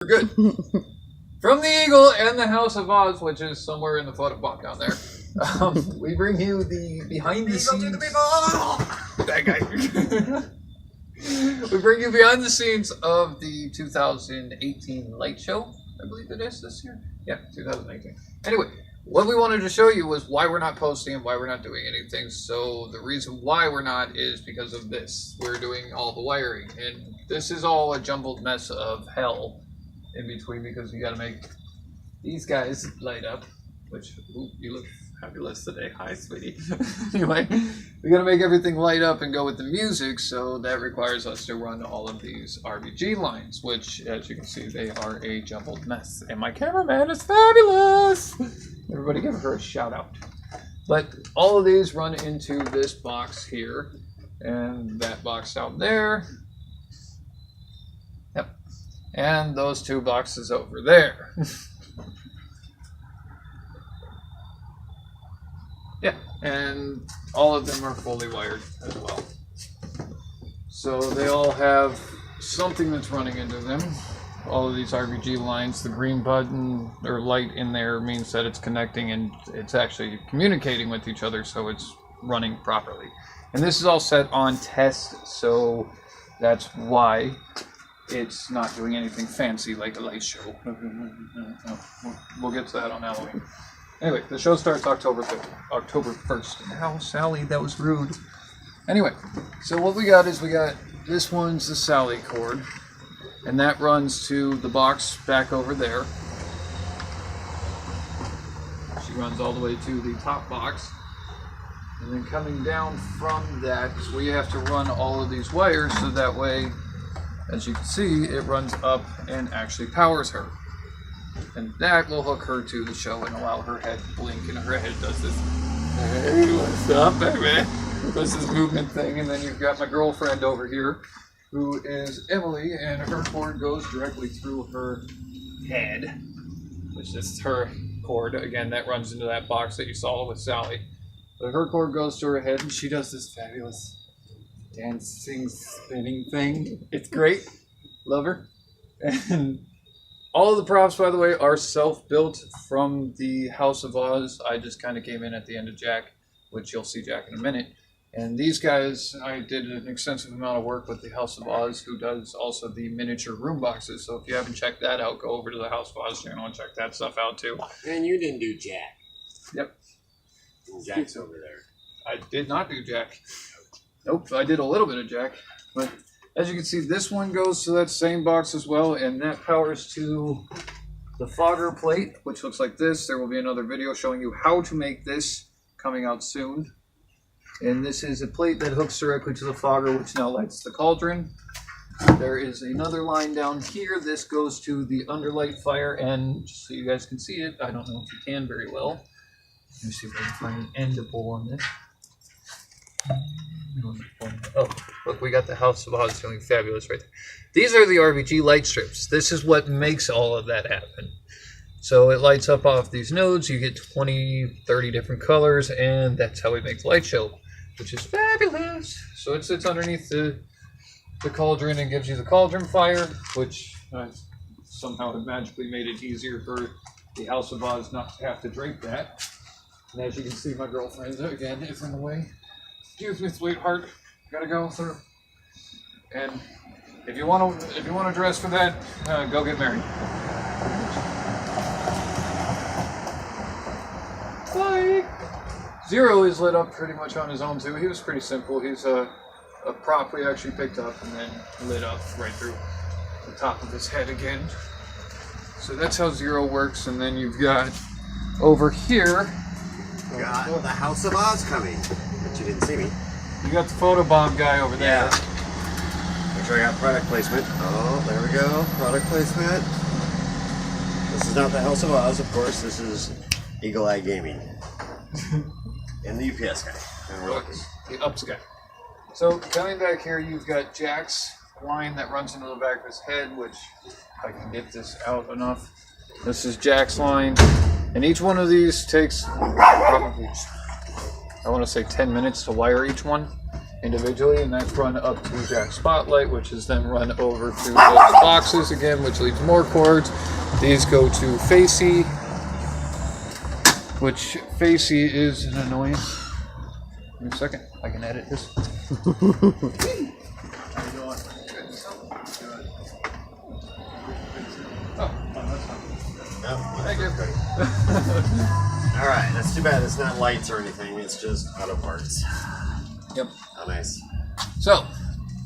We're good. From the Eagle and the House of Oz, which is somewhere in the photo box down there, we bring you the behind the scenes. That guy. We bring you behind the scenes of the 2018 light show. I believe it is this year. Yeah, 2018. Anyway, what we wanted to show you was why we're not posting and why we're not doing anything. So the reason why we're not is because of this. We're doing all the wiring, and this is all a jumbled mess of hell in between because you got to make these guys light up. Which, ooh, you look fabulous today. Hi, sweetie. Anyway, we got to make everything light up and go with the music, so that requires us to run all of these RBG lines, which, as you can see, they are a jumbled mess. And my cameraman is fabulous! Everybody give her a shout out. But all of these run into this box here, and that box out there. Yep. And those two boxes over there. Yeah, and all of them are fully wired as well. So they all have something that's running into them. All of these RBG lines, the green button or light in there means that it's connecting and it's actually communicating with each other, so it's running properly. And this is all set on test, so that's why it's not doing anything fancy like a light show. We'll get to that on Halloween. Anyway, the show starts October 1st. Now, Sally, that was rude. Anyway, so what we got is this one's the Sally cord, and that runs to the box back over there. She runs all the way to the top box, and then coming down from that, we have to run all of these wires so that way, as you can see, it runs up and actually powers her. And that will hook her to the show and allow her head to blink, and her head does this, hey, what's up, baby? Does this movement thing, and then you've got my girlfriend over here, who is Emily, and her cord goes directly through her head, which is her cord. Again, that runs into that box that you saw with Sally. But her cord goes to her head, and she does this fabulous dancing, spinning thing. It's great. Love her. And all of the props, by the way, are self-built from the House of Oz. I just kind of came in at the end of Jack, which you'll see Jack in a minute. And these guys, I did an extensive amount of work with the House of Oz, who does also the miniature room boxes. So if you haven't checked that out, go over to the House of Oz channel and check that stuff out too. And you didn't do Jack. Yep. Jack's over there. I did not do Jack. Nope, I did a little bit of Jack. But as you can see, this one goes to that same box as well, and that powers to the fogger plate, which looks like this. There will be another video showing you how to make this coming out soon. And this is a plate that hooks directly to the fogger, which now lights the cauldron. There is another line down here. This goes to the underlight fire, and just so you guys can see it, I don't know if you can very well. Let me see if I can find an end to pull on this. Oh, look, we got the House of Oz doing fabulous right there. These are the RBG light strips. This is what makes all of that happen. So it lights up off these nodes. You get 20, 30 different colors, and that's how we make the light show, which is fabulous. So it sits underneath the cauldron and gives you the cauldron fire, which somehow have magically made it easier for the House of Oz not to have to drape that. And as you can see, my girlfriend, again, is in the way. Excuse me, sweetheart. Gotta go through. And if you want to dress for that, go get married. Bye. Zero is lit up pretty much on his own too. He was pretty simple. He's a prop we actually picked up and then lit up right through the top of his head again. So that's how Zero works. And then you've got over here. Got the House of Oz coming, but you didn't see me. You got the photobomb guy over there. Yeah. Make sure I got product placement. Oh, there we go. Product placement. This is not the House of Oz, of course. This is EagleEyeGaming. And the UPS guy. And we're looking. The ups guy. So coming back here, you've got Jack's line that runs into the back of his head, which if I can get this out enough. This is Jack's line. And each one of these takes probably, I want to say 10 minutes to wire each one. individually, and that's run up to Jack's spotlight, which is then run over to those boxes again, which leaves more cords. These go to Facey, which Facey is an annoyance. Give me a second, I can edit this. How you doing? Good. Oh, that's not good. No, Thank you. All right, that's too bad. It's not lights or anything. It's just auto parts. Yep. Oh, nice. So,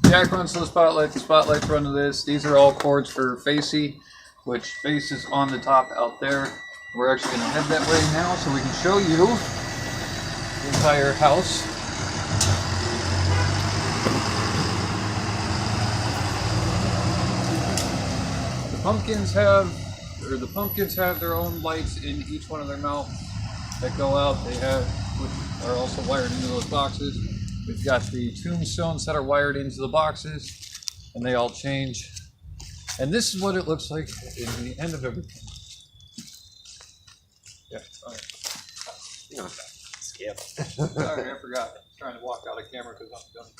Jack runs to the spotlight. The spotlights run to this. These are all cords for Facey, which Face is on the top out there. We're actually going to head that way now so we can show you the entire house. The pumpkins have their own lights in each one of their mouths that go out. They have, which are also wired into those boxes. We've got the tombstones that are wired into the boxes, and they all change. And this is what it looks like in the end of everything. Yeah, all right. No, skip. Sorry, I forgot. I was trying to walk out of camera because I'm done.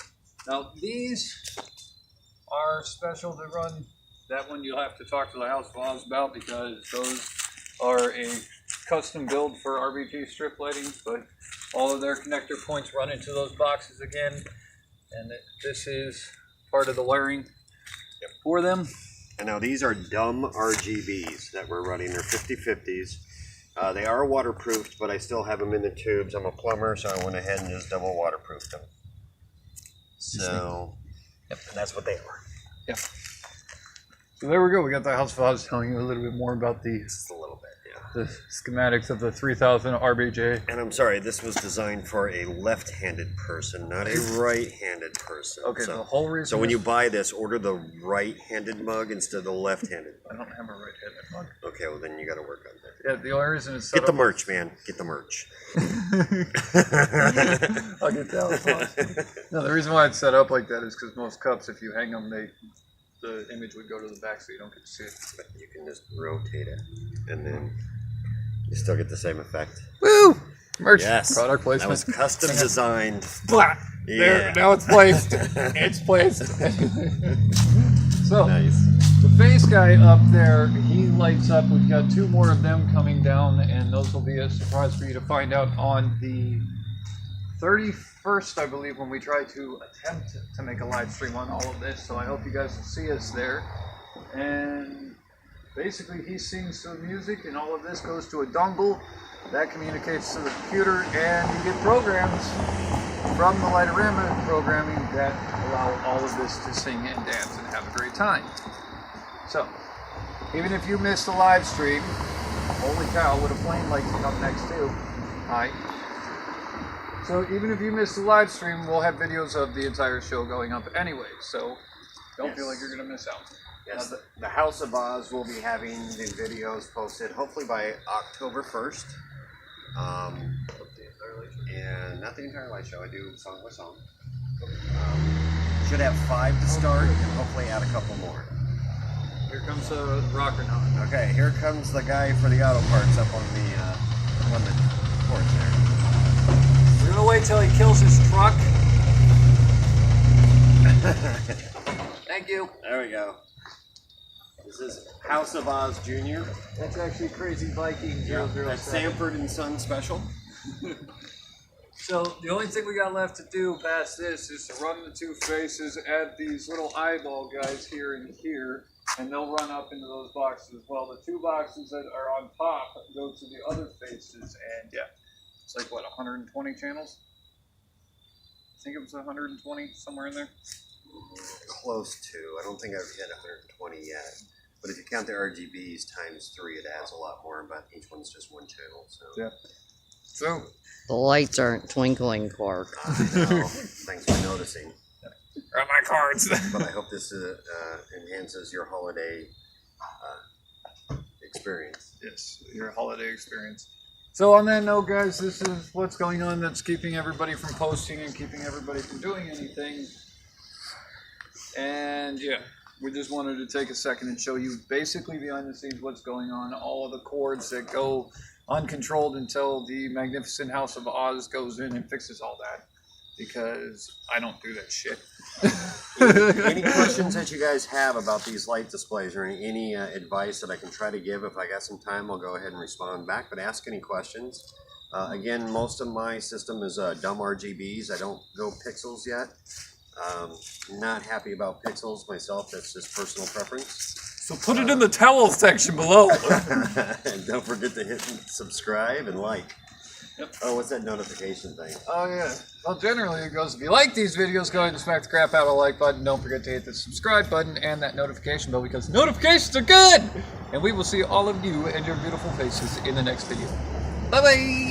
Now, these are special to run. That one you'll have to talk to the House of Oz about because those are a custom build for RBG strip lighting, but all of their connector points run into those boxes again, and this is part of the wiring for them. And now these are dumb RGBs that we're running. They're 50/50s. They are waterproofed, but I still have them in the tubes. I'm a plumber, so I went ahead and just double waterproofed them. So, yep, and that's what they are. Yep. So there we go. We got the House of Oz telling you a little bit more about Just a little bit, yeah. the schematics of the 3000 RBJ. And I'm sorry, this was designed for a left-handed person, not a right-handed person. Okay, the whole reason. So when you buy this, order the right-handed mug instead of the left-handed. I don't have a right-handed mug. Okay, well then you got to work on that. Yeah, the only reason it's set Get the up- merch, man. Get the merch. I'll get that. No, the reason why it's set up like that is because most cups, if you hang them, the image would go to the back, so you don't get to see it. But you can just rotate it, and then you still get the same effect. Woo! Merch. Yes. Product placement. That was custom designed. Blah! Yeah. There, now it's placed. It's placed. So, Nice. the face guy up there, he lights up. We've got two more of them coming down, and those will be a surprise for you to find out on the 31st, I believe, when we try to attempt to make a live stream on all of this. So I hope you guys will see us there. And basically, he sings the music, and all of this goes to a dongle that communicates to the computer, and you get programs from the Lightorama programming that allow all of this to sing and dance and have a great time. So, even if you missed the live stream, holy cow, would a plane like to come next too? Hi. So even if you missed the live stream, we'll have videos of the entire show going up anyway, so don't feel like you're going to miss out. Yes, the House of Oz will be having the videos posted hopefully by October 1st. And not the entire light show, I do song by song. Should have 5 to start and hopefully add a couple more. Here comes the rocker now. Okay, here comes the guy for the auto parts up on the porch there. We're going to wait till he kills his truck. Thank you. There we go. This is House of Oz Jr. That's actually Crazy Viking 007. That's Sanford and Son special. So the only thing we got left to do past this is to run the two faces, add these little eyeball guys here and here, and they'll run up into those boxes as well. The two boxes that are on top go to the other faces, and yeah, it's like what, 120 channels? I think it was 120, somewhere in there. Close to. I don't think I've hit 120 yet. But if you count the RGBs times 3, it adds a lot more, but each one's just one channel. So Yeah. So The lights aren't twinkling, Clark. no, thanks for noticing. grab my cards. But I hope this enhances your holiday experience. Yes, your holiday experience. So on that note, guys, this is what's going on that's keeping everybody from posting and keeping everybody from doing anything. And yeah, we just wanted to take a second and show you basically behind the scenes what's going on, all of the cords that go uncontrolled until the magnificent House of Oz goes in and fixes all that. because I don't do that shit. Any questions that you guys have about these light displays, or any advice that I can try to give? If I got some time, I'll go ahead and respond back, but ask any questions. Again, most of my system is dumb RGBs. I don't go pixels yet. Not happy about pixels myself. That's just personal preference. So put it in the towel section below. And don't forget to hit subscribe and like. Yep. Oh, what's that notification thing? Oh yeah. Well, generally it goes, if you like these videos, go ahead and smack the crap out of the like button. Don't forget to hit the subscribe button and that notification bell, because notifications are good! And we will see all of you and your beautiful faces in the next video. Bye-bye!